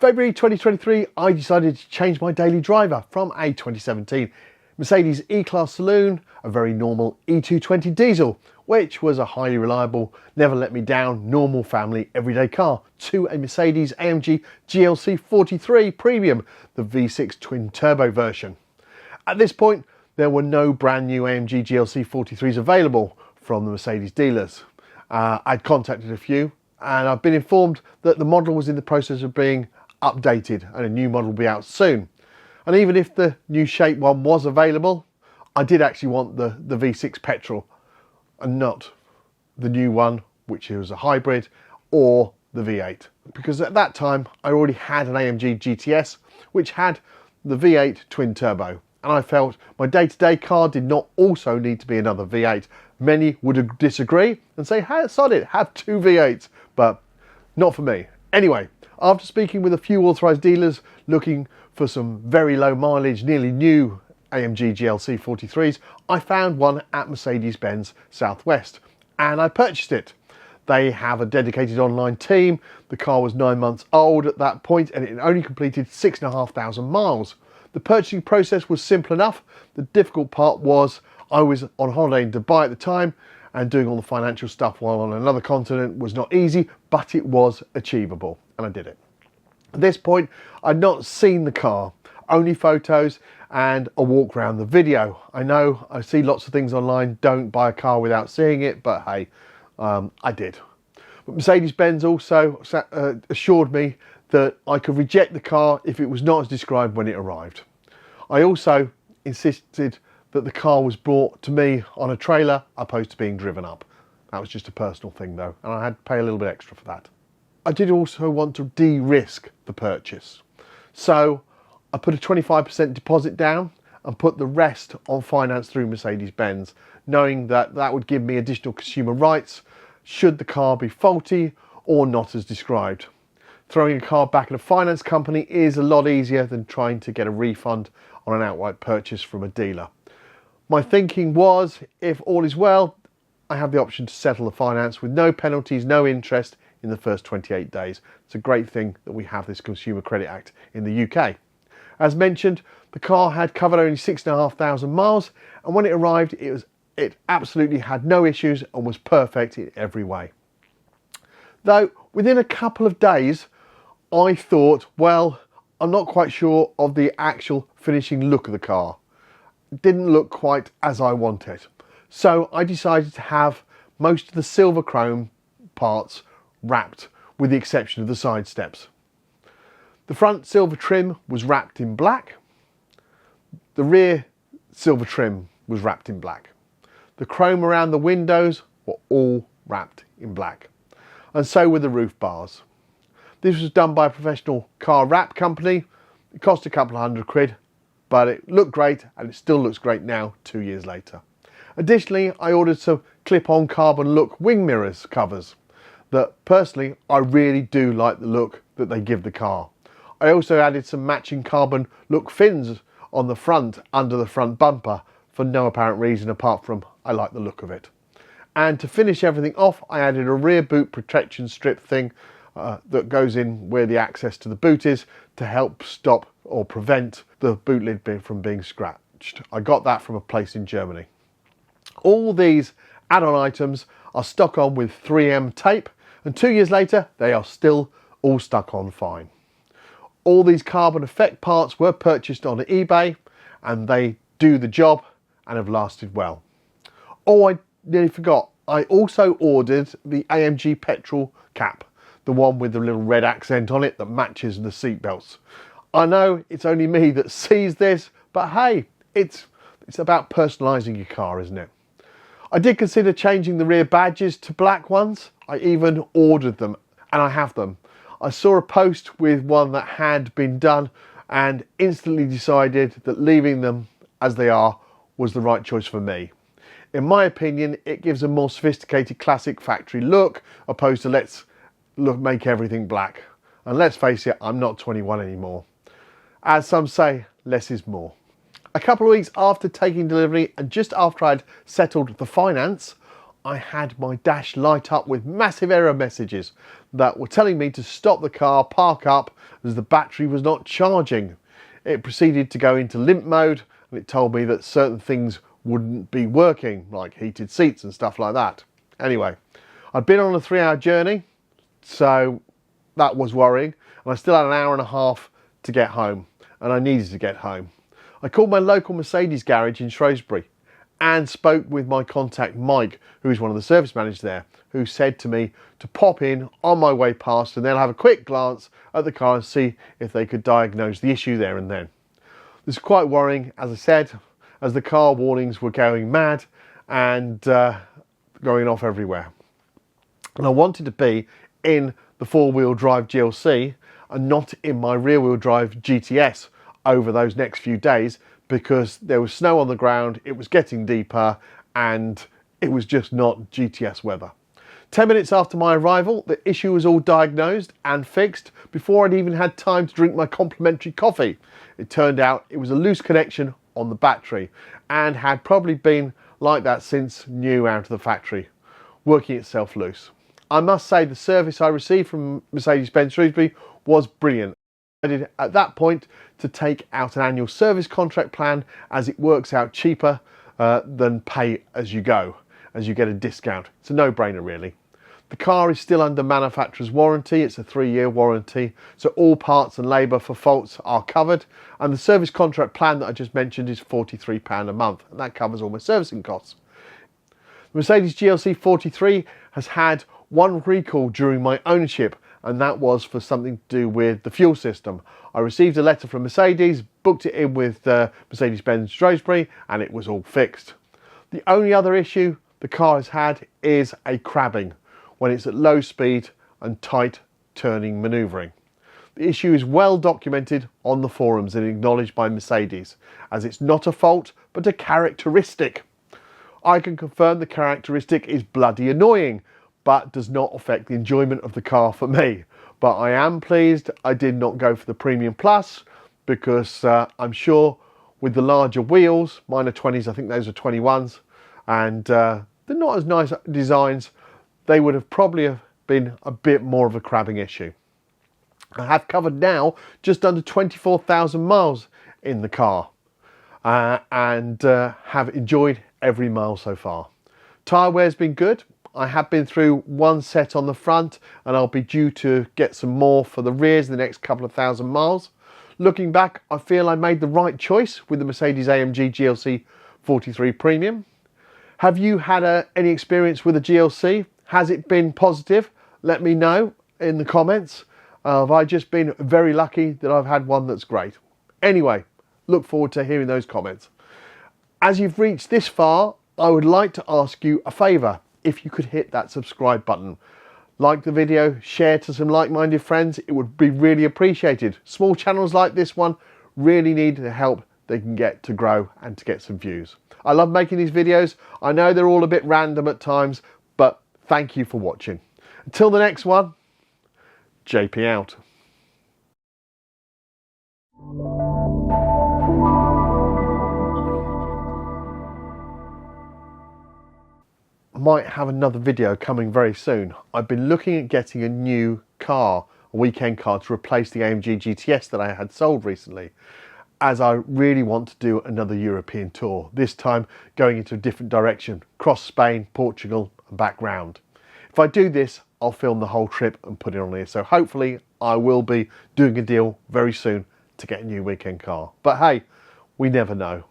February 2023, I decided to change my daily driver from a 2017 Mercedes E-Class Saloon, a very normal E220 diesel, which was a highly reliable, never let me down, normal family everyday car, to a Mercedes AMG GLC 43 Premium, the V6 twin turbo version. At this point, there were no brand new AMG GLC 43s available from the Mercedes dealers. I'd contacted a few, and I've been informed that the model was in the process of being updated and a new model will be out soon. And even if the new shape one was available, I did actually want the V6 petrol and not the new one, which was a hybrid, or the V8. Because at that time, I already had an AMG GTS, which had the V8 twin turbo. And I felt my day-to-day car did not also need to be another V8. Many would disagree and say, hey, sod it, have two V8s, but not for me. Anyway, after speaking with a few authorised dealers looking for some very low mileage, nearly new AMG GLC 43s, I found one at Mercedes-Benz Southwest and I purchased it. They have a dedicated online team. The car was 9 months old at that point and it only completed 6,500 miles. The purchasing process was simple enough. The difficult part was I was on holiday in Dubai at the time, and doing all the financial stuff while on another continent was not easy, but it was achievable, and I did it. At this point, I'd not seen the car, only photos and a walk around the video. I know I see lots of things online, don't buy a car without seeing it, but hey, I did. But Mercedes-Benz also assured me that I could reject the car if it was not as described when it arrived. I also insisted that the car was brought to me on a trailer opposed to being driven up. That was just a personal thing though, and I had to pay a little bit extra for that. I did also want to de-risk the purchase. So I put a 25% deposit down and put the rest on finance through Mercedes-Benz, knowing that that would give me additional consumer rights should the car be faulty or not as described. Throwing a car back at a finance company is a lot easier than trying to get a refund on an outright purchase from a dealer. My thinking was, if all is well, I have the option to settle the finance with no penalties, no interest in the first 28 days. It's a great thing that we have this Consumer Credit Act in the UK. As mentioned, the car had covered only 6,500 miles, and when it arrived, it absolutely had no issues and was perfect in every way. Though, within a couple of days, I thought, well, I'm not quite sure of the actual finishing look of the car. It didn't look quite as I wanted. So I decided to have most of the silver chrome parts wrapped, with the exception of the side steps. The front silver trim was wrapped in black. The rear silver trim was wrapped in black. The chrome around the windows were all wrapped in black. And so were the roof bars. This was done by a professional car wrap company. It cost a couple of £100, but it looked great and it still looks great now, 2 years later. Additionally, I ordered some clip-on carbon look wing mirrors covers that personally I really do like the look that they give the car. I also added some matching carbon look fins on the front under the front bumper for no apparent reason apart from I like the look of it. And to finish everything off, I added a rear boot protection strip thing that goes in where the access to the boot is to help stop or prevent the boot lid from being scratched. I got that from a place in Germany. All these add-on items are stuck on with 3M tape, and 2 years later they are still all stuck on fine. All these carbon effect parts were purchased on eBay and they do the job and have lasted well. Oh, I nearly forgot, I also ordered the AMG Petrol Cap, the one with the little red accent on it that matches the seat belts. I know it's only me that sees this, but hey, it's about personalising your car, isn't it? I did consider changing the rear badges to black ones. I even ordered them and I have them. I saw a post with one that had been done and instantly decided that leaving them as they are was the right choice for me. In my opinion, it gives a more sophisticated classic factory look opposed to make everything black. And let's face it, I'm not 21 anymore. As some say, less is more. A couple of weeks after taking delivery and just after I'd settled the finance, I had my dash light up with massive error messages that were telling me to stop the car, park up, as the battery was not charging. It proceeded to go into limp mode, and it told me that certain things wouldn't be working, like heated seats and stuff like that. Anyway, I'd been on a 3-hour journey, so that was worrying, and I still had an hour and a half to get home, and I needed to get home. I called my local Mercedes garage in Shrewsbury and spoke with my contact Mike, who is one of the service managers there, who said to me to pop in on my way past and then have a quick glance at the car and see if they could diagnose the issue there and then. This is quite worrying, as I said, as the car warnings were going mad and going off everywhere. And I wanted to be in the 4-wheel drive GLC and not in my rear-wheel drive GTS over those next few days, because there was snow on the ground, it was getting deeper, and it was just not GTS weather. 10 minutes after my arrival, the issue was all diagnosed and fixed before I'd even had time to drink my complimentary coffee. It turned out it was a loose connection on the battery and had probably been like that since new out of the factory, working itself loose. I must say the service I received from Mercedes-Benz Shrewsbury was brilliant. I decided at that point to take out an annual service contract plan, as it works out cheaper than pay as you go, as you get a discount. It's a no-brainer really. The car is still under manufacturer's warranty. It's a 3-year warranty, so all parts and labour for faults are covered, and the service contract plan that I just mentioned is £43 a month, and that covers all my servicing costs. The Mercedes GLC 43 has had one recall during my ownership, and that was for something to do with the fuel system. I received a letter from Mercedes, booked it in with Mercedes-Benz Shrewsbury, and it was all fixed. The only other issue the car has had is a crabbing when it's at low speed and tight turning manoeuvring. The issue is well documented on the forums and acknowledged by Mercedes, as it's not a fault but a characteristic. I can confirm the characteristic is bloody annoying, but does not affect the enjoyment of the car for me. But I am pleased I did not go for the Premium Plus, because I'm sure with the larger wheels, mine are 20s, I think those are 21s, and they're not as nice designs, they would have probably been a bit more of a crabbing issue. I have covered now just under 24,000 miles in the car and have enjoyed every mile so far. Tyre wear's been good. I have been through one set on the front, and I'll be due to get some more for the rears in the next couple of thousand miles. Looking back, I feel I made the right choice with the Mercedes AMG GLC 43 Premium. Have you had any experience with a GLC? Has it been positive? Let me know in the comments. Have I just been very lucky that I've had one that's great? Anyway, look forward to hearing those comments. As you've reached this far, I would like to ask you a favour. If you could hit that subscribe button, like the video, share to some like-minded friends, it would be really appreciated. Small channels like this one really need the help they can get to grow and to get some views. I love making these videos. I know they're all a bit random at times, but thank you for watching. Until the next one, JP out. I might have another video coming very soon. I've been looking at getting a new car, a weekend car, to replace the AMG GTS that I had sold recently, as I really want to do another European tour, this time going into a different direction, across Spain, Portugal and back round. If I do this, I'll film the whole trip and put it on here, so hopefully I will be doing a deal very soon to get a new weekend car. But hey, we never know.